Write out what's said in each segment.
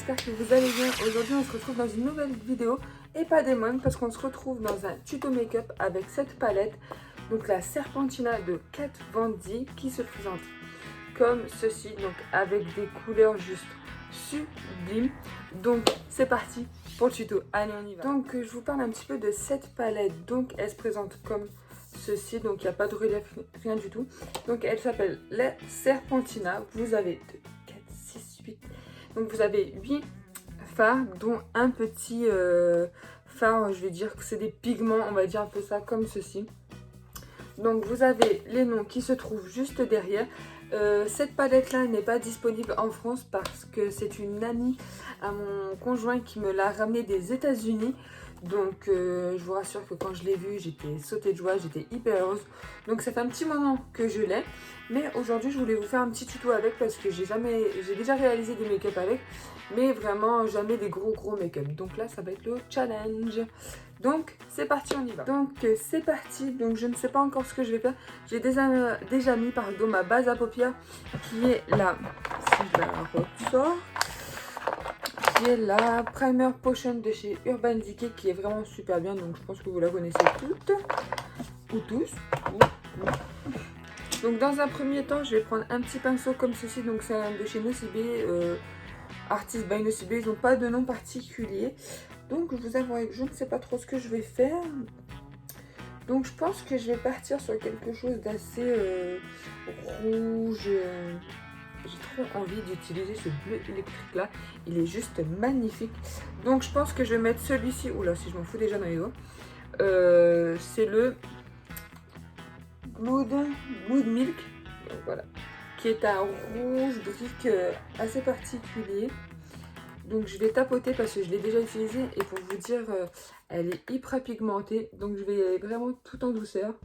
j'espère que vous allez bien. Aujourd'hui on se retrouve dans une nouvelle vidéo et pas des moindres parce qu'on se retrouve dans un tuto make-up avec cette palette. Donc la Serpentina de Kat Von D qui se présente comme ceci, donc avec des couleurs juste sublimes. Donc c'est parti pour le tuto, allez on y va. Donc je vous parle un petit peu de cette palette. Donc elle se présente comme ceci, donc il n'y a pas de relief, rien du tout. Donc elle s'appelle la Serpentina. Vous avez 2, 4, 6, 8. Donc vous avez 8 fards, dont un petit fard, je vais dire que c'est des pigments, on va dire un peu ça, comme ceci. Donc vous avez les noms qui se trouvent juste derrière. Cette palette là n'est pas disponible en France parce que c'est une amie à mon conjoint qui me l'a ramenée des États-Unis. Donc je vous rassure que quand je l'ai vue, j'étais sautée de joie, j'étais hyper heureuse. Donc ça fait un petit moment que je l'ai. Mais aujourd'hui je voulais vous faire un petit tuto avec parce que j'ai déjà réalisé des make-up avec. Mais vraiment jamais des gros make-up. Donc là ça va être le challenge. Donc c'est parti, on y va. Donc c'est parti. Donc je ne sais pas encore ce que je vais faire. J'ai déjà mis ma base à paupières qui est la, si je la ressors, qui est la Primer Potion de chez Urban Decay, qui est vraiment super bien. Donc je pense que vous la connaissez toutes ou tous. Donc dans un premier temps je vais prendre un petit pinceau comme ceci. Donc c'est un de chez Nocibé, Artist by Nocibé. Ils n'ont pas de nom particulier. Donc je vous avouerai que je ne sais pas trop ce que je vais faire. Donc je pense que je vais partir sur quelque chose d'assez rouge. J'ai trop envie d'utiliser ce bleu électrique là. Il est juste magnifique. Donc je pense que je vais mettre celui-ci. Oula, si je m'en fous déjà dans les doigts. C'est le Blood Milk. Donc, voilà. Qui est un rouge brique assez particulier. Donc je vais tapoter parce que je l'ai déjà utilisé et pour vous dire, elle est hyper pigmentée. Donc je vais y aller vraiment tout en douceur.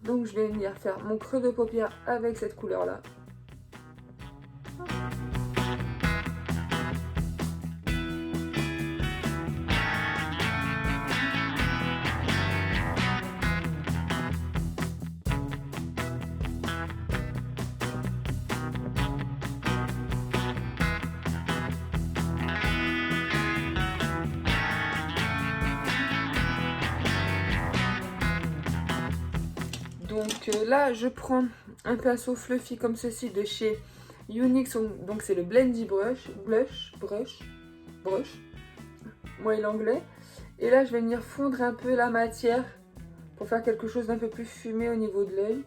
Donc je vais venir faire mon creux de paupière avec cette couleur là. Donc là je prends un pinceau fluffy comme ceci de chez Unix, donc c'est le Blendy Brush, moi et l'anglais. Et là je vais venir fondre un peu la matière pour faire quelque chose d'un peu plus fumé au niveau de l'œil.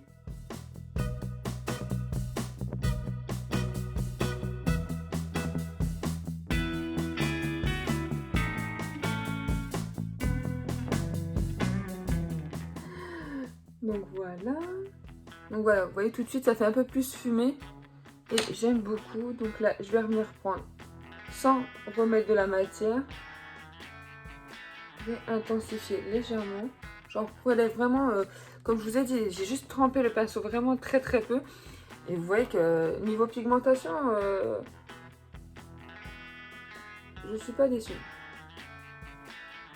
Donc voilà. Donc voilà, vous voyez tout de suite ça fait un peu plus fumé. Et j'aime beaucoup. Donc là je vais revenir prendre sans remettre de la matière. Je vais intensifier légèrement. Genre pour aller vraiment, comme je vous ai dit, j'ai juste trempé le pinceau vraiment très peu. Et vous voyez que niveau pigmentation, je suis pas déçue.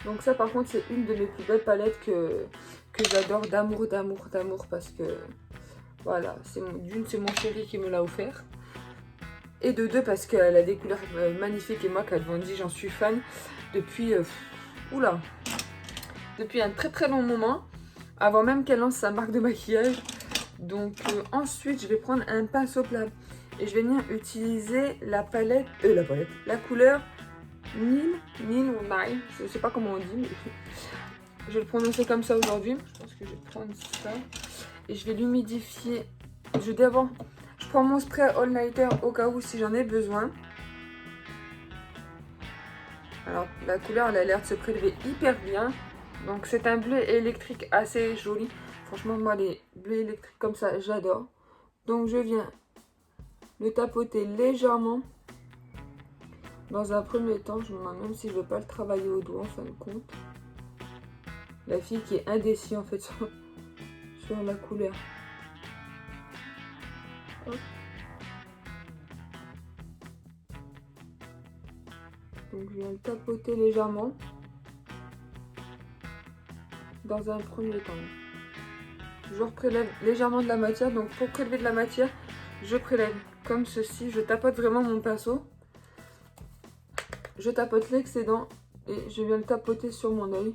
Donc ça par contre c'est une de mes plus belles palettes que j'adore d'amour parce que voilà, d'une c'est mon chéri qui me l'a offert. Et de deux parce qu'elle a des couleurs magnifiques et moi Kat Von D j'en suis fan depuis depuis un très long moment, avant même qu'elle lance sa marque de maquillage. Donc ensuite je vais prendre un pinceau plat et je vais venir utiliser la couleur Nile ou Nile, je sais pas comment on dit, mais je vais le prononcer comme ça aujourd'hui. Je pense que je vais prendre ça et je vais l'humidifier. Je prends mon spray all nighter au cas où si j'en ai besoin. Alors la couleur elle a l'air de se prélever hyper bien. Donc c'est un bleu électrique assez joli. Franchement moi les bleus électriques comme ça j'adore. Donc je viens le tapoter légèrement. Dans un premier temps, je me demande même si je ne veux pas le travailler au doigt en fin de compte. La fille qui est indécise en fait sur la couleur. Hop. Donc je viens le tapoter légèrement. Dans un premier temps. Je prélève légèrement de la matière. Donc pour prélever de la matière, je prélève comme ceci. Je tapote vraiment mon pinceau. je tapote l'excédent et je viens le tapoter sur mon œil.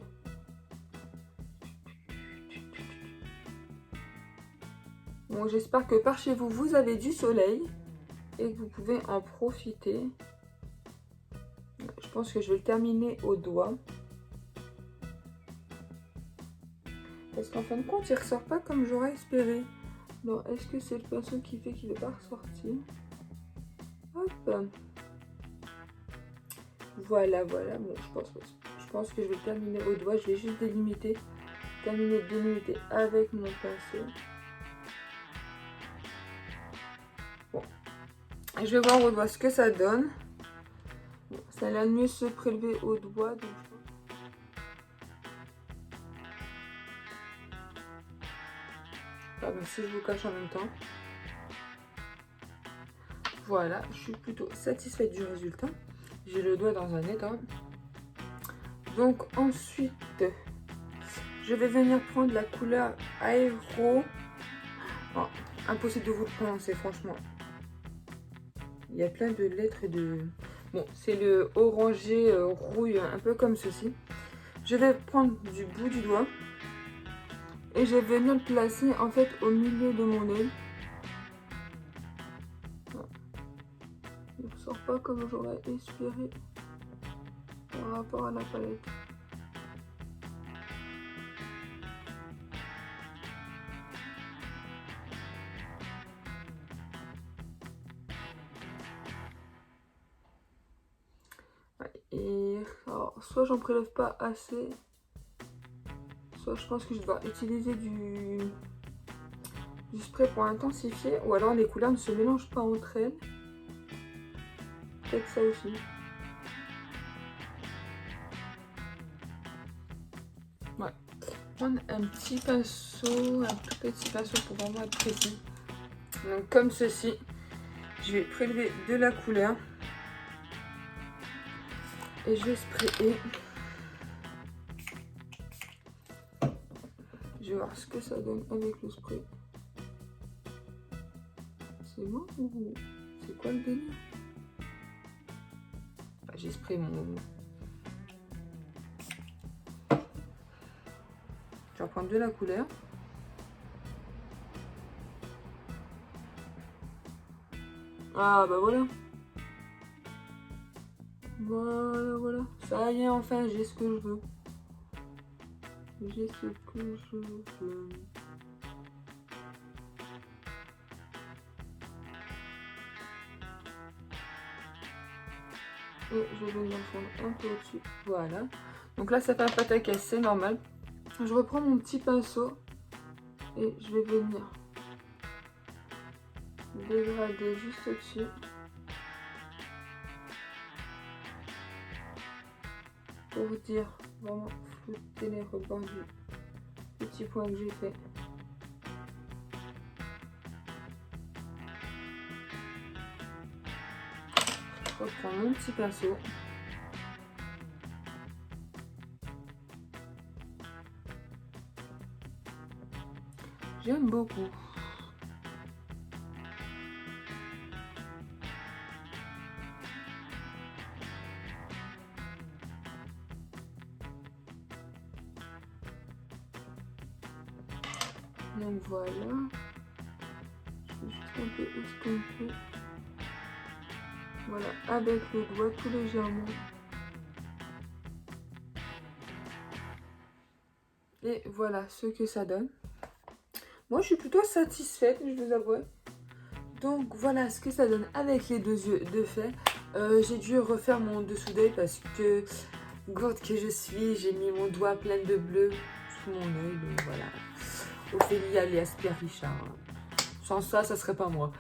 Bon, j'espère que par chez vous, vous avez du soleil et que vous pouvez en profiter. Je pense que je vais le terminer au doigt. Parce qu'en fin de compte, il ne ressort pas comme j'aurais espéré. Alors, est-ce que c'est le pinceau qui fait qu'il ne veut pas ressortir? Hop. Voilà, voilà. Bon, je pense que je vais le terminer au doigt. Je vais juste délimiter. Terminer de délimiter avec mon pinceau. Bon. Je vais voir au doigt ce que ça donne. Bon, ça a l'air de mieux se prélever au doigt. Donc... Pardon, si je vous cache en même temps. Voilà, je suis plutôt satisfaite du résultat. J'ai le doigt dans un étang. Donc ensuite, je vais venir prendre la couleur Aéro. Oh, impossible de vous le prononcer, franchement. Il y a plein de lettres et de... Bon, c'est le orangé rouille, un peu comme ceci. Je vais prendre du bout du doigt. Et je vais venir le placer en fait au milieu de mon œil. Il ne ressort pas comme j'aurais espéré par rapport à la palette. Et alors, soit j'en prélève pas assez, soit je pense que je dois utiliser du spray pour intensifier, ou alors les couleurs ne se mélangent pas entre elles. Peut-être ça aussi. Ouais. Prendre un petit pinceau, un tout petit pinceau pour vraiment être précis. Donc comme ceci, je vais prélever de la couleur. Et je vais sprayer. Je vais voir ce que ça donne avec le spray. C'est bon ou c'est quoi le délire? Bah, j'ai sprayé mon... Je vais reprendre de la couleur. Ah bah voilà. Voilà, voilà. Ça y est, enfin, j'ai ce que je veux. J'ai ce que je veux. Et je vais venir fondre un peu au-dessus. Voilà. Donc là, ça fait un pataquès, c'est normal. Je reprends mon petit pinceau et je vais venir dégrader juste au-dessus. Pour dire vraiment flouter les rebords du petit point que j'ai fait. Je reprends mon petit pinceau. J'aime beaucoup. Donc voilà. Je vais juste un peu estomper. Voilà, avec le doigt tout légèrement. Et voilà ce que ça donne. Moi, je suis plutôt satisfaite, je vous avoue. Donc voilà ce que ça donne avec les deux yeux de fait. J'ai dû refaire mon dessous d'œil parce que, gourde que je suis, j'ai mis mon doigt plein de bleu sous mon œil. Donc voilà. Ophélie alias Pierre Richard. Sans ça, ça serait pas moi.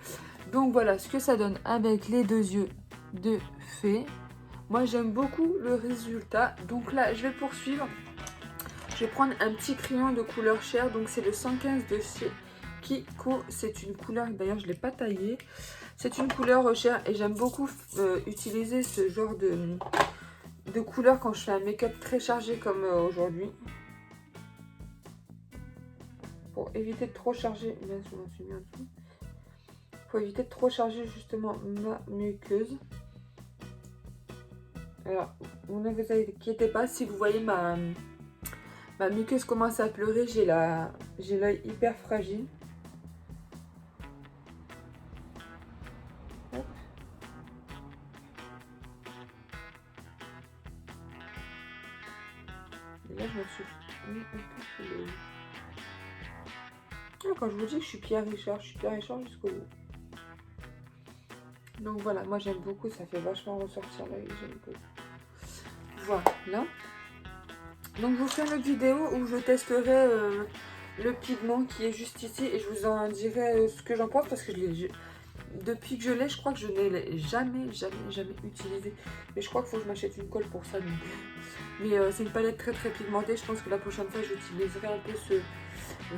Donc voilà ce que ça donne avec les deux yeux de fait. Moi, j'aime beaucoup le résultat. Donc là, je vais poursuivre. Je vais prendre un petit crayon de couleur chair. Donc c'est le 115 de chez Kiko. C'est une couleur, d'ailleurs, je ne l'ai pas taillé. C'est une couleur chair et j'aime beaucoup utiliser ce genre de couleur quand je fais un make-up très chargé comme aujourd'hui. Pour éviter de trop charger, bien sûr, je suis bien dessous. Pour éviter de trop charger justement ma muqueuse. Alors, ne vous inquiétez pas, si vous voyez ma muqueuse commence à pleurer, j'ai l'œil hyper fragile. Hop. Et là, je me suis mis un peu sous l'œil. Quand je vous dis que je suis Pierre Richard, jusqu'au bout. Donc voilà, moi j'aime beaucoup, ça fait vachement ressortir l'œil, j'aime beaucoup. Voilà. Donc je vous ferai une autre vidéo où je testerai le pigment qui est juste ici et je vous en dirai ce que j'en pense parce que depuis que je l'ai, je crois que je ne l'ai jamais utilisé. Mais je crois qu'il faut que je m'achète une colle pour ça. Donc. Mais c'est une palette très pigmentée. Je pense que la prochaine fois, j'utiliserai un peu ce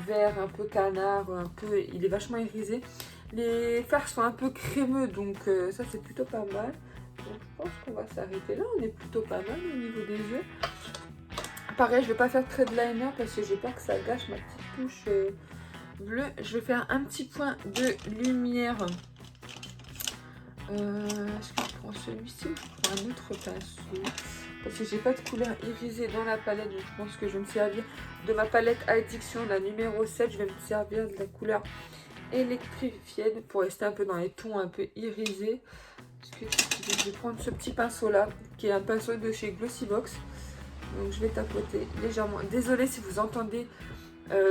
vert, un peu canard, il est vachement irisé. Les fards sont un peu crémeux, donc ça c'est plutôt pas mal. Donc je pense qu'on va s'arrêter là. On est plutôt pas mal au niveau des yeux. Pareil, je vais pas faire de trait de liner parce que j'ai peur que ça gâche ma petite touche bleue. Je vais faire un petit point de lumière. Est-ce que je prends celui-ci ou je prends un autre pinceau? Parce que j'ai pas de couleur irisée dans la palette, donc je pense que je vais me servir de ma palette Addiction, la numéro 7. Je vais me servir de la couleur Electrified pour rester un peu dans les tons un peu irisés. Je vais prendre ce petit pinceau là, qui est un pinceau de chez Glossybox. Donc je vais tapoter légèrement. Désolée si vous entendez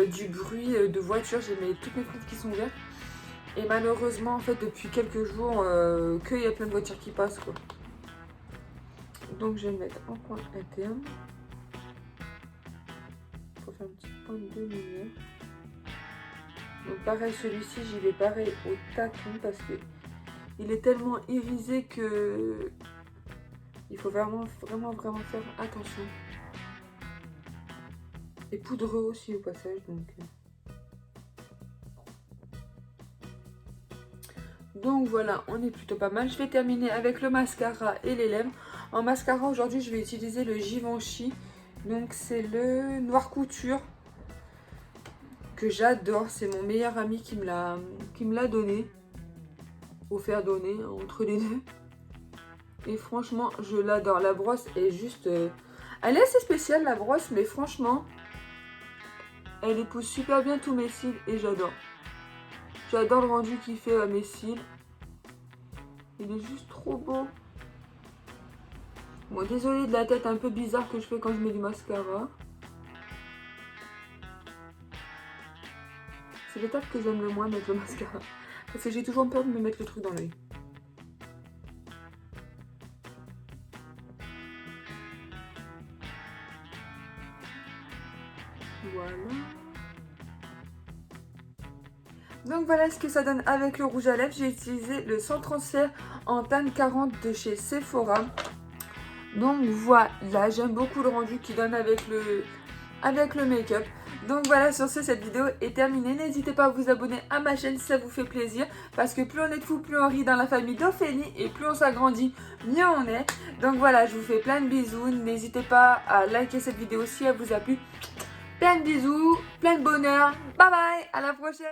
du bruit de voiture, j'ai toutes mes fenêtres qui sont ouvertes. Et malheureusement, en fait, depuis quelques jours, qu'il y a plein de voitures qui passent, quoi. Donc je vais le mettre en coin interne. Pour faire un petit point de lumière. Donc pareil, celui-ci, j'y vais pareil au tâton parce que il est tellement irisé que il faut vraiment faire attention. Et poudreux aussi au passage, donc voilà, on est plutôt pas mal. Je vais terminer avec le mascara et les lèvres. En mascara, aujourd'hui, je vais utiliser le Givenchy. Donc c'est le Noir Couture que j'adore. C'est mon meilleur ami qui me l'a donné. Offert donné entre les deux. Et franchement, je l'adore. La brosse est juste... elle est assez spéciale, la brosse, mais franchement, elle épouse super bien tous mes cils et j'adore. J'adore le rendu qu'il fait à mes cils. Il est juste trop beau. Bon, désolée de la tête un peu bizarre que je fais quand je mets du mascara. C'est l'étape que j'aime le moins, mettre le mascara. Parce que j'ai toujours peur de me mettre le truc dans l'œil. Voilà. Donc voilà ce que ça donne avec le rouge à lèvres. J'ai utilisé le sans transfert en teinte 40 de chez Sephora. Donc voilà, j'aime beaucoup le rendu qu'il donne avec le make-up. Donc voilà, sur ce, cette vidéo est terminée. N'hésitez pas à vous abonner à ma chaîne si ça vous fait plaisir. Parce que plus on est de fous, plus on rit dans la famille d'Ophélie. Et plus on s'agrandit, mieux on est. Donc voilà, je vous fais plein de bisous. N'hésitez pas à liker cette vidéo si elle vous a plu. Plein de bisous, plein de bonheur. Bye bye, à la prochaine.